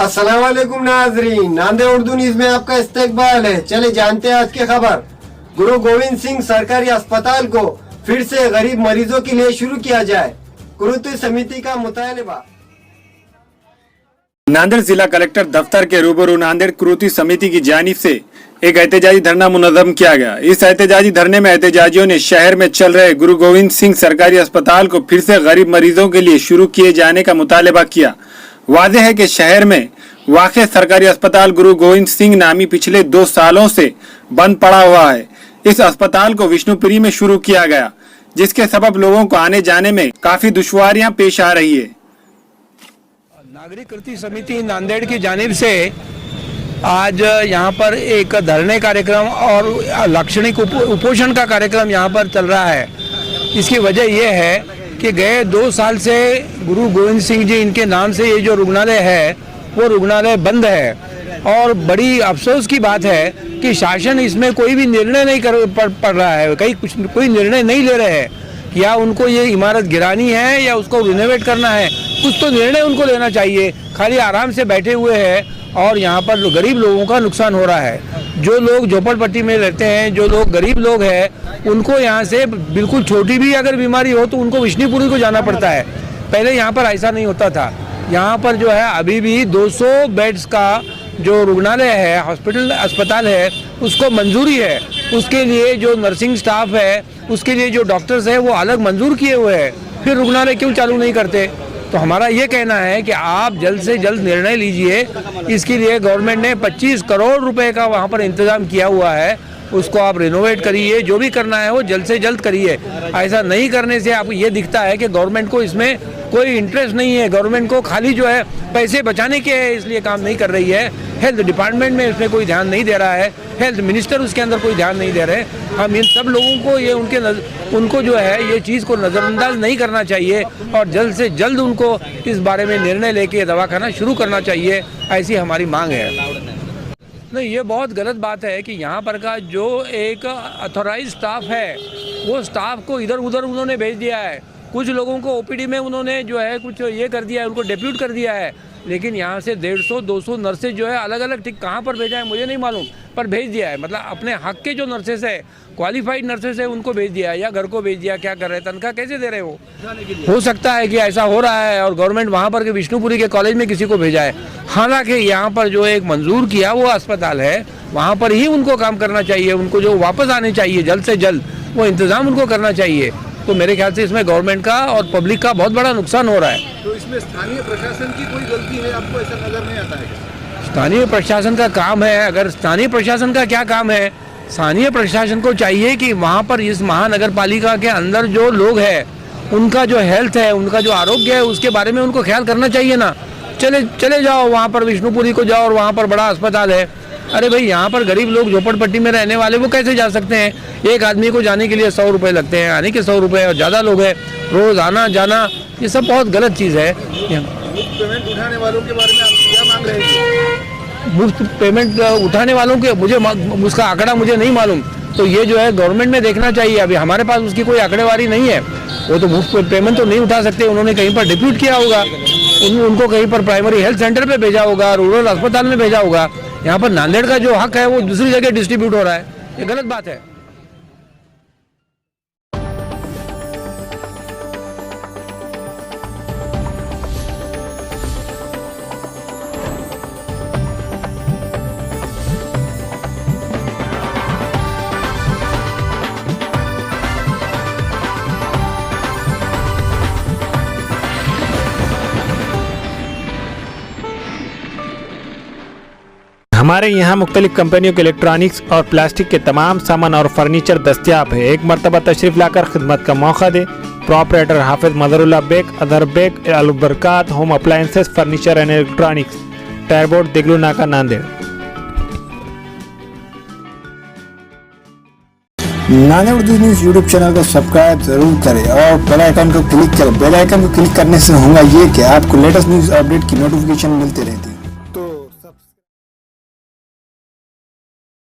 अस्सलाम वालेकुम नाजरीन, नांदेड़ उर्दू न्यूज में आपका इस्तकबाल है। चले जानते हैं आज की खबर। गुरु गोविंद सिंह सरकारी अस्पताल को फिर से गरीब मरीजों के लिए शुरू किया जाए, कुरुती समिति का मुतालबा। नांदेड़ जिला कलेक्टर दफ्तर के रूबरू नांदेड़ कुरुती समिति की जानिब से एक एहतजाजी धरना मुनज़्ज़म किया गया। इस एहतजाजी धरने में एहतजाजियों ने शहर में चल रहे गुरु गोविंद सिंह सरकारी अस्पताल को फिर से गरीब मरीजों के लिए शुरू किए जाने का मुतालबा किया। वाज़ेह है कि शहर में वाक़े सरकारी अस्पताल गुरु गोविंद सिंह नामी पिछले 2 सालों से बंद पड़ा हुआ है। इस अस्पताल को विष्णुपुरी में शुरू किया गया, जिसके सबब लोगों को आने जाने में काफी दुश्वारियां पेश आ रही है। नागरिक कृति समिति नांदेड़ की जानिब से आज यहाँ पर एक धरने कार्यक्रम और लाक्षणिक उपोषण का कार्यक्रम यहाँ पर चल रहा है। इसकी वजह यह है कि गए 2 साल से गुरु गोविंद सिंह जी इनके नाम से ये जो रुग्णालय है वो रुग्णालय बंद है और बड़ी अफसोस की बात है कि शासन इसमें कोई भी निर्णय नहीं पड़ रहा है, कोई निर्णय नहीं ले रहे हैं। या उनको ये इमारत गिरानी है या उसको रिनोवेट करना है, कुछ तो निर्णय उनको लेना चाहिए। खाली आराम से बैठे हुए हैं और यहाँ पर गरीब लोगों का नुकसान हो रहा है। जो लोग झोपड़पट्टी में रहते हैं, जो लोग गरीब लोग हैं, उनको यहाँ से बिल्कुल छोटी भी अगर बीमारी हो तो उनको विष्णुपुरी को जाना पड़ता है। पहले यहाँ पर ऐसा नहीं होता था। यहाँ पर जो है अभी भी 200 बेड्स का जो रुग्णालय है, हॉस्पिटल अस्पताल है, उसको मंजूरी है। उसके लिए जो नर्सिंग स्टाफ है, उसके लिए जो डॉक्टर्स है वो अलग मंजूर किए हुए हैं। फिर रुग्णालय क्यों चालू नहीं करते? तो हमारा ये कहना है कि आप जल्द से जल्द निर्णय लीजिए। इसके लिए गवर्नमेंट ने 25 करोड़ रुपए का वहाँ पर इंतजाम किया हुआ है, उसको आप रिनोवेट करिए। जो भी करना है वो जल्द से जल्द करिए। ऐसा नहीं करने से आपको ये दिखता है कि गवर्नमेंट को इसमें कोई इंटरेस्ट नहीं है। गवर्नमेंट को खाली जो है पैसे बचाने के है, इसलिए काम नहीं कर रही है। हेल्थ डिपार्टमेंट में इसमें कोई ध्यान नहीं दे रहा है, हेल्थ मिनिस्टर उसके अंदर कोई ध्यान नहीं दे रहे। हम इन सब लोगों को ये उनको जो है ये चीज़ को नज़रअंदाज नहीं करना चाहिए और जल्द से जल्द उनको इस बारे में निर्णय लेके दवाखाना शुरू करना चाहिए, ऐसी हमारी मांग है। नहीं, ये बहुत गलत बात है कि यहाँ पर का जो एक अथॉराइज स्टाफ है वो स्टाफ को इधर उधर उन्होंने भेज दिया है। कुछ लोगों को ओपीडी में उन्होंने जो है कुछ ये कर दिया है, उनको डेप्यूट कर दिया है। लेकिन यहाँ से 150-200 नर्सेज जो है अलग अलग ठीक कहाँ पर भेजा है मुझे नहीं मालूम, पर भेज दिया है। मतलब अपने हक के जो नर्सेस है, क्वालिफाइड नर्सेस है, उनको भेज दिया है या घर को भेज दिया। क्या कर रहे हैं? तनख्वाह कैसे दे रहे हो सकता है कि ऐसा हो रहा है और गवर्नमेंट वहाँ पर के विष्णुपुरी के कॉलेज में किसी को भेजा है। हालांकि यहाँ पर जो एक मंजूर किया वो अस्पताल है, वहाँ पर ही उनको काम करना चाहिए। उनको जो वापस आने चाहिए जल्द से जल्द, वो इंतज़ाम उनको करना चाहिए। तो मेरे ख्याल से इसमें गवर्नमेंट का और पब्लिक का बहुत बड़ा नुकसान हो रहा है। तो इसमें स्थानीय प्रशासन की कोई गलती है, आपको ऐसा नजर नहीं आता है? स्थानीय प्रशासन का काम है। अगर स्थानीय प्रशासन का क्या काम है? स्थानीय प्रशासन को चाहिए कि वहाँ पर इस महानगर पालिका के अंदर जो लोग हैं उनका जो हेल्थ है, उनका जो आरोग्य है, उसके बारे में उनको ख्याल करना चाहिए ना। चले जाओ वहाँ पर विष्णुपुरी को जाओ और वहाँ पर बड़ा अस्पताल है। अरे भाई, यहाँ पर गरीब लोग झोपड़पट्टी में रहने वाले वो कैसे जा सकते हैं? एक आदमी को जाने के लिए 100 रुपये लगते हैं, आने के 100 रुपये, और ज़्यादा लोग हैं, रोज़ आना जाना, ये सब बहुत गलत चीज़ है। मुफ्त पेमेंट उठाने वालों के बारे में आप क्या मांग रहे हैं? मुफ्त पेमेंट उठाने वालों के उसका आंकड़ा मुझे नहीं मालूम। तो ये जो है गवर्नमेंट में देखना चाहिए। अभी हमारे पास उसकी कोई आंकड़ेवारी नहीं है। वो तो मुफ्त पेमेंट तो नहीं उठा सकते। उन्होंने कहीं पर डिप्यूट किया होगा, उनको कहीं पर प्राइमरी हेल्थ सेंटर पे भेजा होगा, रूरल अस्पताल में भेजा होगा। यहाँ पर नांदेड़ का जो हक है वो दूसरी जगह डिस्ट्रीब्यूट हो रहा है, ये गलत बात है। हमारे यहाँ मुख्तलिफ कंपनियों के इलेक्ट्रॉनिक्स और प्लास्टिक के तमाम सामान और फर्नीचर दस्तियाब है। एक मरतबा तशरीफ लाकर खिदमत का मौका दे। Proprietor Hafiz Mazharullah Baig, Athar Baig, Albarkat home appliances, furniture and electronics, टायरबोर्ड, Deglur Naka, Nanded. Nanded Urdu news YouTube channel को सब्सक्राइब जरूर करें और बेल आइकन को क्लिक करें। बेल आइकन को क्लिक करने से होगा ये कि आपको लेटेस्ट न्यूज अपडेट की नोटिफिकेशन मिलते रहते हैं।